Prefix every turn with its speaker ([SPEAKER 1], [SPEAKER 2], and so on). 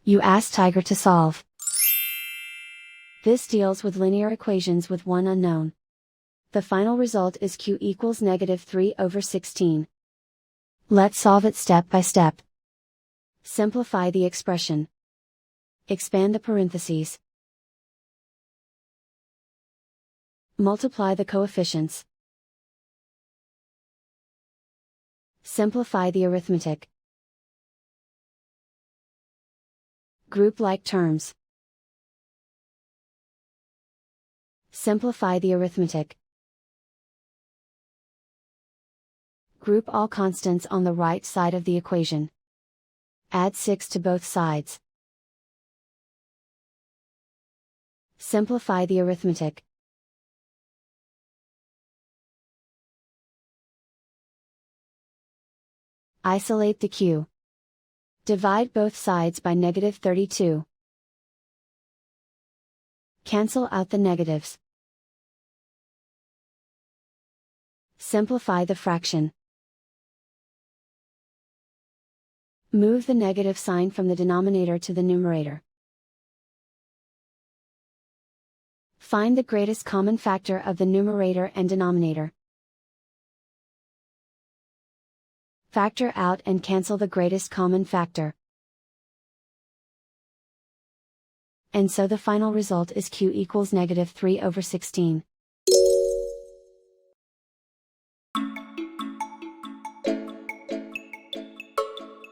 [SPEAKER 1] You ask Tiger to solve. This deals with linear equations with one unknown. The final result is q equals -3/16. Let's solve it step by step. Simplify the expression. Expand the parentheses. Multiply the coefficients. Simplify the arithmetic. Group like terms. Simplify the arithmetic. Group all constants on the right side of the equation. Add 6 to both sides. Simplify the arithmetic. Isolate the q. Divide both sides by -32. Cancel out the negatives. Simplify the fraction. Move the negative sign from the denominator to the numerator. Find the greatest common factor of the numerator and denominator. Factor out and cancel the greatest common factor. And so the final result is q equals -3/16.